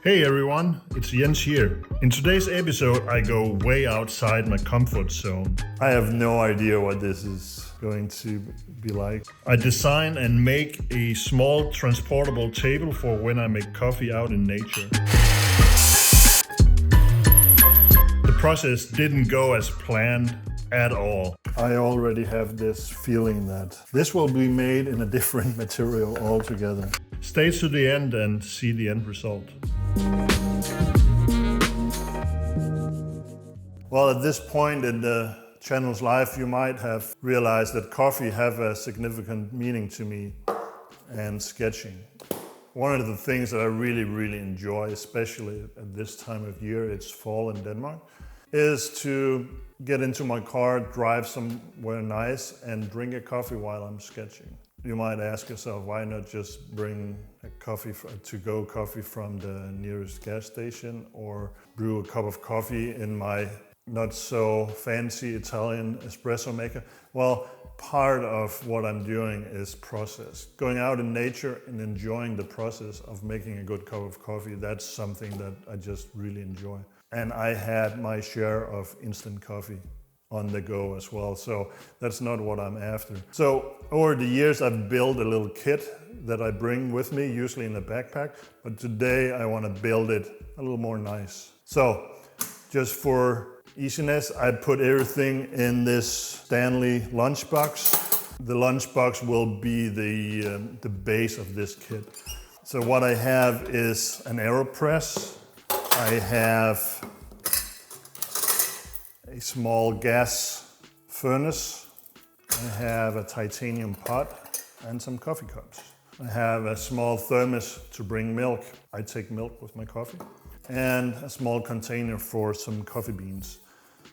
Hey everyone, it's Jens here. In today's episode, I go way outside my comfort zone. I have no idea what this is going to be like. I design and make a small transportable table for when I make coffee out in nature. The process didn't go as planned at all. I already have this feeling that this will be made in a different material altogether. Stay to the end and see the end result. Well, at this point in the channel's life, you might have realized that coffee have a significant meaning to me and sketching. One of the things that I really enjoy, especially at this time of year, it's fall in Denmark, is to get into my car, drive somewhere nice and drink a coffee while I'm sketching. You might ask yourself, why not just bring a to-go coffee from the nearest gas station or brew a cup of coffee in my not so fancy Italian espresso maker? Well, part of what I'm doing is process. Going out in nature and enjoying the process of making a good cup of coffee, that's something that I just really enjoy. And I had my share of instant coffee on the go as well, so that's not what I'm after. So over the years I've built a little kit that I bring with me, usually in a backpack, but today I want to build it a little more nice. So just for easiness, I put everything in this Stanley lunchbox. The lunchbox will be the base of this kit. So what I have is an AeroPress. I have a small gas furnace. I have a titanium pot and some coffee cups. I have a small thermos to bring milk. I take milk with my coffee. And a small container for some coffee beans.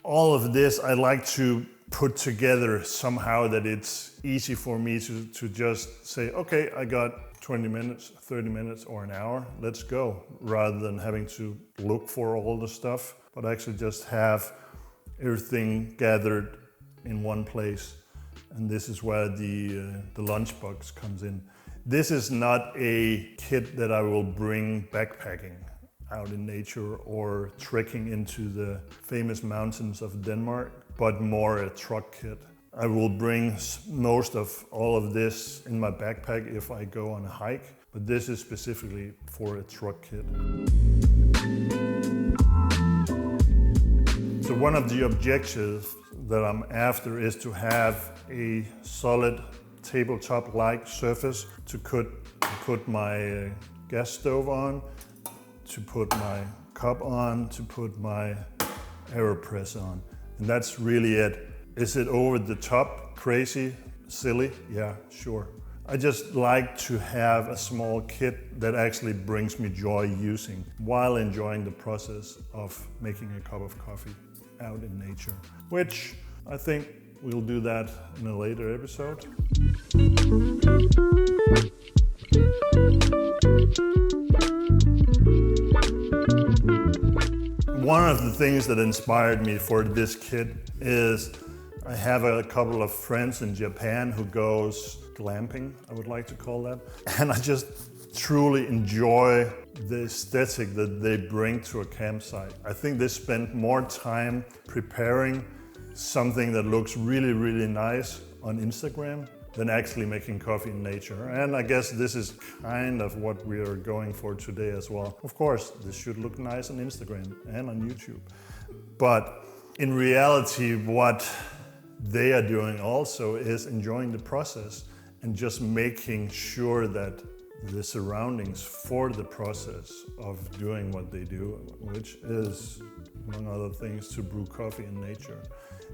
All of this I like to put together somehow that it's easy for me to just say, okay, I got 20 minutes, 30 minutes or an hour, let's go. Rather than having to look for all the stuff, but actually just have everything gathered in one place. And this is where the lunchbox comes in. This is not a kit that I will bring backpacking out in nature or trekking into the famous mountains of Denmark, but more a truck kit. I will bring most of all of this in my backpack if I go on a hike, but this is specifically for a truck kit. So one of the objectives that I'm after is to have a solid tabletop-like surface to put my gas stove on, to put my cup on, to put my AeroPress on. And that's really it. Is it over the top, crazy, silly? Yeah, sure. I just like to have a small kit that actually brings me joy using while enjoying the process of making a cup of coffee out in nature, which I think we'll do that in a later episode. One of the things that inspired me for this kit is I have a couple of friends in Japan who goes glamping, I would like to call that. And I just truly enjoy the aesthetic that they bring to a campsite. I think they spend more time preparing something that looks really nice on Instagram than actually making coffee in nature. And I guess this is kind of what we are going for today as well. Of course, this should look nice on Instagram and on YouTube. But in reality, what they are doing also is enjoying the process and just making sure that the surroundings for the process of doing what they do, which is, among other things, to brew coffee in nature,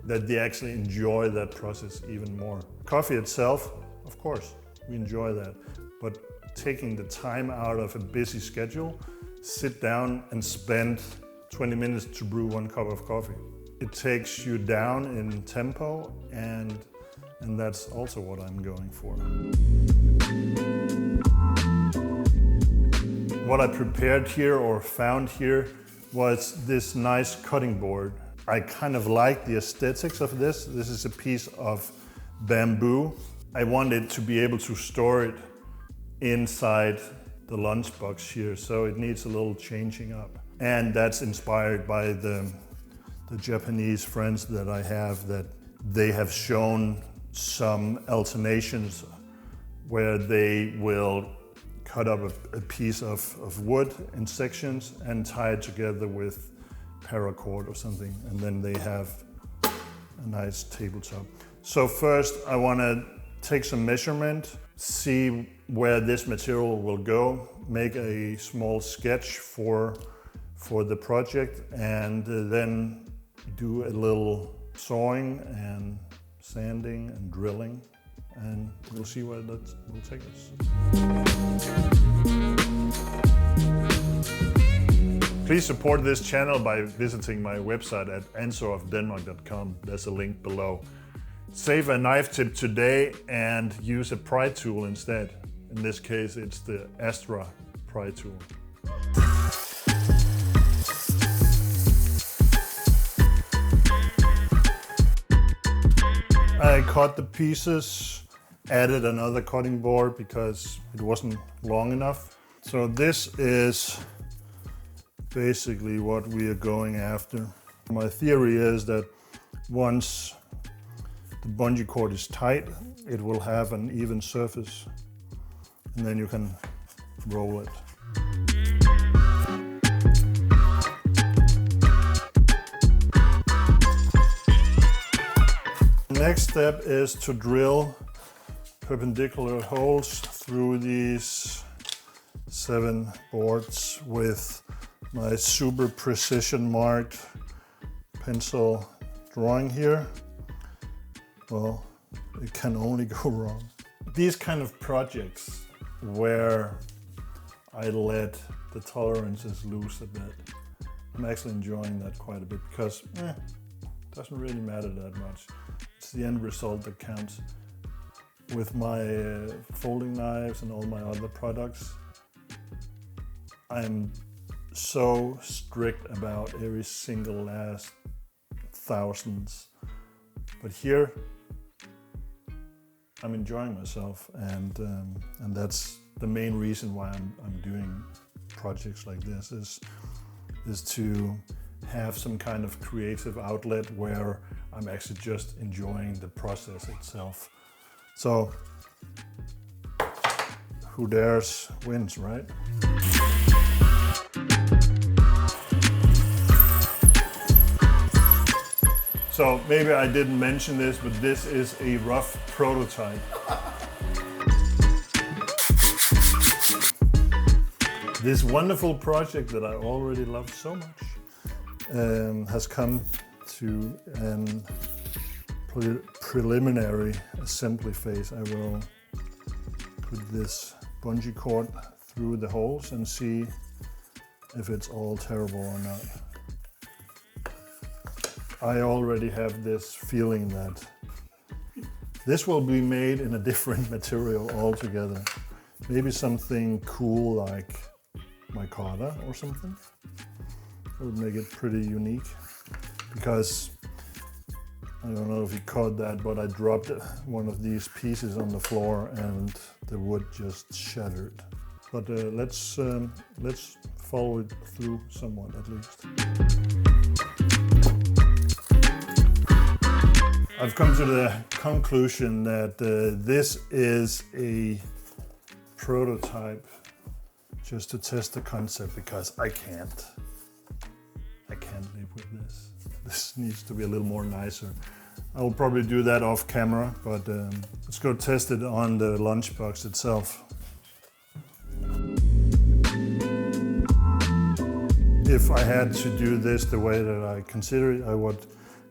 that they actually enjoy that process even more. Coffee itself, of course, we enjoy that, but taking the time out of a busy schedule, sit down and spend 20 minutes to brew one cup of coffee. It takes you down in tempo, and that's also what I'm going for. What I prepared here or found here was this nice cutting board. I kind of like the aesthetics of this. This is a piece of bamboo. I wanted to be able to store it inside the lunchbox here, so it needs a little changing up. And that's inspired by the Japanese friends that I have, that they have shown some alternations where they will cut up a piece of wood in sections and tie it together with paracord or something, and then they have a nice tabletop. So first I want to take some measurement, see where this material will go, make a small sketch for the project, and then do a little sawing and sanding and drilling, and we'll see where that will take us. Please support this channel by visiting my website at ansoofdenmark.com. There's a link below. Save a knife tip today and use a pry tool instead. In this case, it's the Astra pry tool. I cut the pieces, added another cutting board because it wasn't long enough. So this is basically what we are going after. My theory is that once the bungee cord is tight, it will have an even surface, and then you can roll it. The next step is to drill perpendicular holes through these 7 boards with my super precision marked pencil drawing here. Well, it can only go wrong. These kind of projects where I let the tolerances loose a bit, I'm actually enjoying that quite a bit because it doesn't really matter that much. It's the end result that counts. With my folding knives and all my other products, I'm so strict about every single last thousandths. But here, I'm enjoying myself, and that's the main reason why I'm doing projects like this, is to have some kind of creative outlet where I'm actually just enjoying the process itself. So, who dares wins, right? So maybe I didn't mention this, but this is a rough prototype. This wonderful project that I already love so much has come to an preliminary assembly phase. I will put this bungee cord through the holes and see if it's all terrible or not. I already have this feeling that this will be made in a different material altogether. Maybe something cool like micarta or something. That would make it pretty unique, because I don't know if you caught that, but I dropped one of these pieces on the floor and the wood just shattered. But let's follow it through somewhat at least. I've come to the conclusion that this is a prototype just to test the concept, because I can't live with this. This needs to be a little more nicer. I will probably do that off camera, but let's go test it on the lunchbox itself. If I had to do this the way that I consider it, I would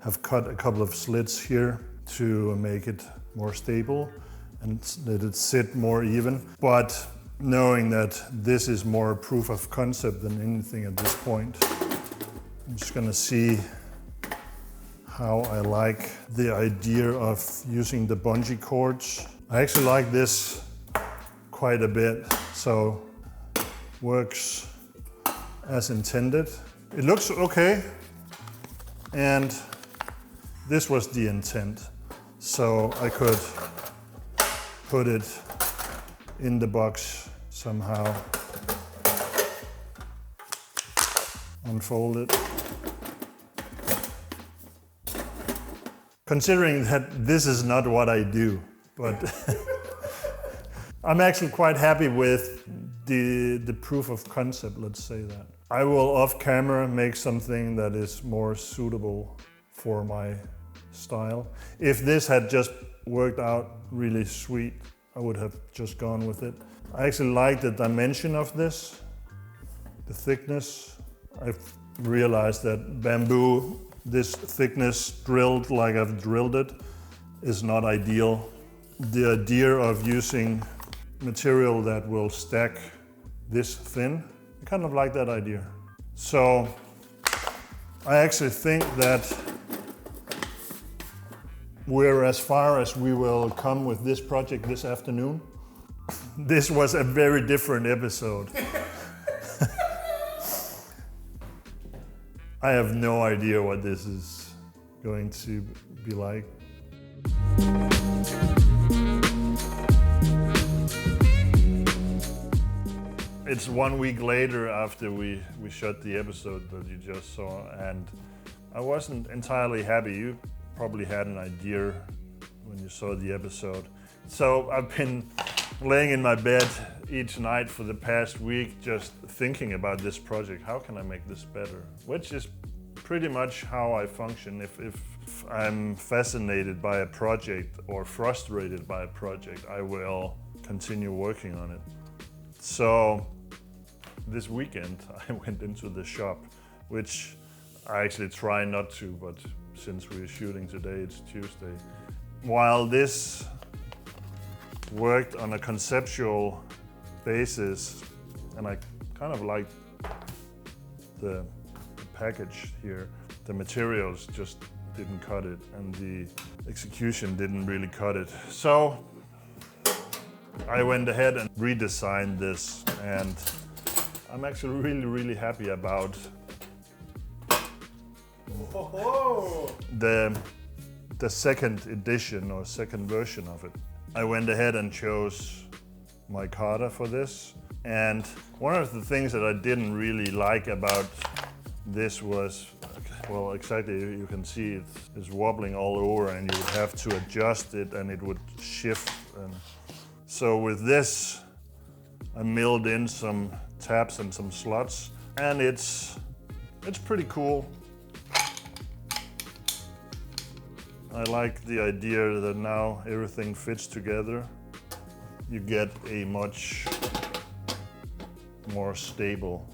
have cut a couple of slits here to make it more stable and let it sit more even. But knowing that this is more proof of concept than anything at this point, I'm just gonna see how I like the idea of using the bungee cords. I actually like this quite a bit, so works as intended. It looks okay, and this was the intent, so I could put it in the box somehow unfold it. Considering that this is not what I do, but I'm actually quite happy with the proof of concept, let's say that. I will off camera make something that is more suitable for my style. If this had just worked out really sweet, I would have just gone with it. I actually like the dimension of this, the thickness. I've realized that bamboo, this thickness drilled like I've drilled it, is not ideal. The idea of using material that will stack this thin, I kind of like that idea. So I actually think that we're as far as we will come with this project this afternoon. This was a very different episode. I have no idea what this is going to be like. It's 1 week later after we shot the episode that you just saw, and I wasn't entirely happy. You probably had an idea when you saw the episode. So I've been laying in my bed each night for the past week just thinking about this project. How can I make this better? Which is pretty much how I function. If I'm fascinated by a project or frustrated by a project, I will continue working on it. So this weekend I went into the shop, which I actually try not to, but since we're shooting today, it's Tuesday. While this worked on a conceptual basis, and I kind of liked the package here, the materials just didn't cut it, and the execution didn't really cut it. So I went ahead and redesigned this, and I'm actually really happy about the second edition or second version of it. I went ahead and chose micarta for this, and one of the things that I didn't really like about this was, well, exactly, you can see it's wobbling all over, and you would have to adjust it and it would shift. And so with this, I milled in some tabs and some slots, and it's pretty cool. I like the idea that now everything fits together. You get a much more stable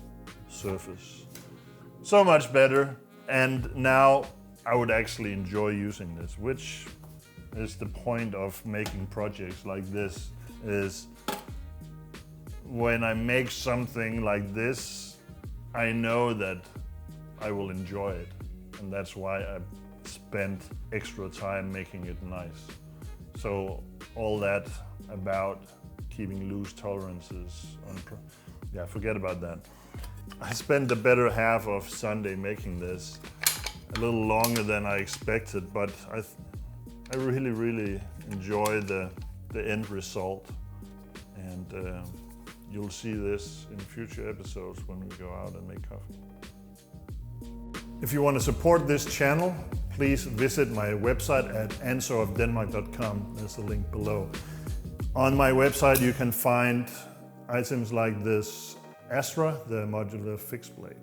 surface. So much better, and now I would actually enjoy using this, which is the point of making projects like this, is when I make something like this, I know that I will enjoy it, and that's why I spent extra time making it nice. So all that about keeping loose tolerances, forget about that. I spent the better half of Sunday making this, a little longer than I expected, but I really enjoy the end result, and you'll see this in future episodes when we go out and make coffee. If you want to support this channel, please visit my website at ansoofdenmark.com. There's a link below. On my website you can find items like this Astra, the modular fixed blade.